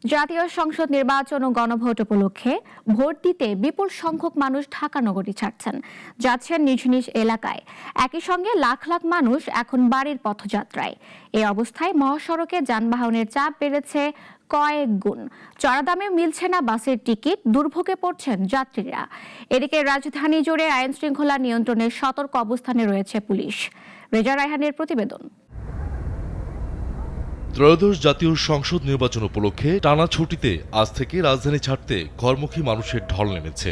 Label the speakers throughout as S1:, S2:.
S1: জাতীয় সংসদ নির্বাচন ও গণভোট উপলক্ষে ভোট দিতে বিপুল সংখ্যক মানুষ ঢাকা নগরী ছাড়ছেন, যাচ্ছেন নিজ নিজ এলাকায়। একই সঙ্গে লাখ লাখ মানুষ এখন বাড়ির পথযাত্রায়। এই অবস্থায় মহাসড়কে যানবাহনের চাপ বেড়েছে কয়েক গুণ। চড়া দামে মিলছে না বাসের টিকিট, দুর্ভোগে পড়ছেন যাত্রীরা। এদিকে রাজধানী জুড়ে আইন শৃঙ্খলা নিয়ন্ত্রণের সতর্ক অবস্থানে রয়েছে পুলিশ। রেজা রায়হানের প্রতিবেদন।
S2: ত্রয়োদশ জাতীয় সংসদ নির্বাচন উপলক্ষে টানা ছুটিতে আজ থেকে রাজধানী ছাড়তে ঘরমুখী মানুষের ঢল নেমেছে।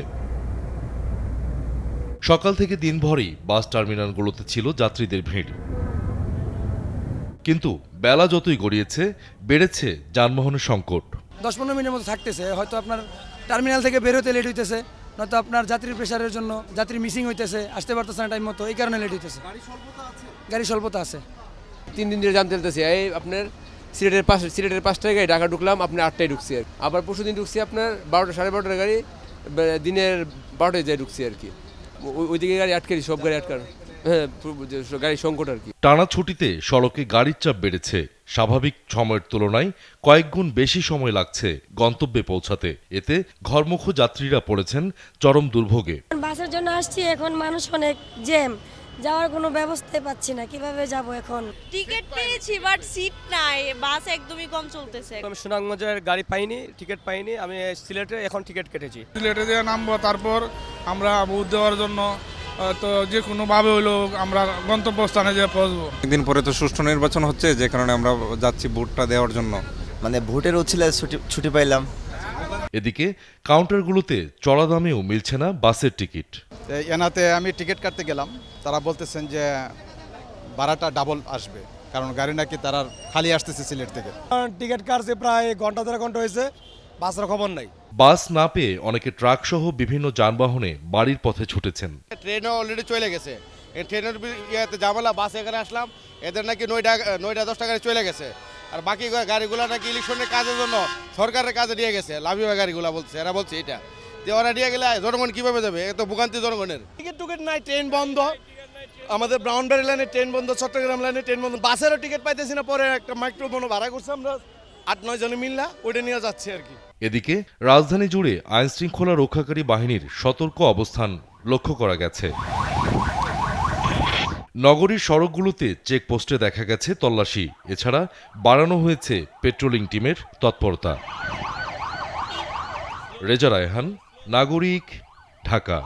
S2: সকাল থেকে দিনভরই বাস টার্মিনালগুলোতে ছিল যাত্রীদের ভিড়, কিন্তু বেলা যতই গড়িয়েছে বেড়েছে যানবাহনের সংকট।
S3: 10-15 মিনিটের মতো থাকতেছে, হয়তো আপনার টার্মিনাল থেকে বের হতে লেট হইতেছে, নয়তো আপনার যাত্রীর প্রেশারের জন্য যাত্রী মিসিং হইতেছে, আসতে পারতেছে না টাইম মতো, এই কারণে লেট হইতেছে। গাড়ি স্বল্পতা আছে।
S4: 3 দিন ধরে জানতে চলতেছে। এই আপনার সিলেটের 5টায় গাড়ি ঢাকা ঢুকলাম, আপনি 8টায় ঢুকছি। আবার পরশুদিন ঢুকছি আপনার 12টা, 12:30টার গাড়ি দিনের 12টায় যায় ঢুকছি আর কি। ওইদিকে গাড়ি আটকারি, সব গাড়ি আটকার, হ্যাঁ, গাড়ি সংকট আর কি।
S2: টানা ছুটিতে সড়কে গাড়ির চাপ বেড়েছে। স্বাভাবিক সময়ের তুলনায় কয়েক গুণ বেশি সময় লাগছে গন্তব্যে পৌঁছাতে। এতে ঘরমুখী যাত্রীরা পড়েছেন চরম দুর্ভোগে।
S5: বাসের জন্য আসছি, এখন মানুষ অনেক জ্যাম, যাওয়ার কোনো ব্যবস্থাই পাচ্ছি না, কিভাবে যাব এখন।
S6: টিকিট পেয়েছি বাট সিট নাই, বাস একদমই কম চলতেছে।
S7: আমি সুনামগঞ্জের গাড়ি পাইনি, টিকিট পাইনি, আমি সিলেটে এখন টিকিট কেটেছি।
S8: সিলেটে দিয়ে নামবো, তারপর আমরা বুথ দেওয়ার জন্য তো যে কোনোভাবে হইলো আমরা গন্তব্যস্থানে যেয়ে পৌঁছবো।
S9: একদিন পরে তো সুষ্ঠু নির্বাচন হচ্ছে, যে কারণে আমরা যাচ্ছি ভোটটা দেওয়ার জন্য।
S10: মানে ভোটের উছিলায় ছুটি পাইলাম।
S2: এদিকে কাউন্টারগুলোতে চড়া দামেও মিলছে না বাসের টিকিট।
S11: এনাতে আমি টিকিট কাটতে গেলাম, তারা বলতেছেন যে ভাড়াটা ডাবল আসবে, কারণ গাড়ি নাকি তারা খালি আসতেছে সিলেট থেকে।
S7: টিকিট কাটছে প্রায় ঘন্টা 1.5 ঘন্টা হয়েছে, বাসের খবর নাই।
S2: বাস না পেয়ে অনেকে ট্রাক সহ বিভিন্ন যানবাহনে বাড়ির পথে ছুটেছেন।
S11: ট্রেনও অলরেডি চলে গেছে, এই ট্রেনের ইয়েতে জামালা, বাস এখানে আসলাম, এদের নাকি 9টা 10টা গাড়ি চলে গেছে, আর বাকি গাড়িগুলো নাকি ইলেকশনের কাজের জন্য সরকারের কাজে নিয়ে গেছে। লাভিবা গাড়িগুলো বলছে, এরা বলছে এটা যে ওরা নিয়ে গেলে জনগণ কিভাবে যাবে, এত ভোগান্তি জনগণের।
S7: টিকিট নাই, ট্রেন বন্ধ, আমাদের ব্রাউনবাড়ি লাইনে ট্রেন বন্ধ, চট্টগ্রাম লাইনে ট্রেন বন্ধ, বাসেরও টিকিট পাইতেছি না। পরে একটা মাইক্রো ভাড়া করছে, আমরা 8-9 জনে মিললা ওইটা নিয়ে যাচ্ছি আর কি।
S2: এদিকে রাজধানী জুড়ে আইন শৃঙ্খলা রক্ষাকারী বাহিনীর সতর্ক অবস্থান লক্ষ্য করা গেছে। নগরীর সড়কগুলোতে চেকপোস্টে দেখা গেছে তল্লাশি। এছাড়া বাড়ানো হয়েছে পেট্রোলিং টিমের তৎপরতা। রেজা রায়হান, নাগরিক, ঢাকা।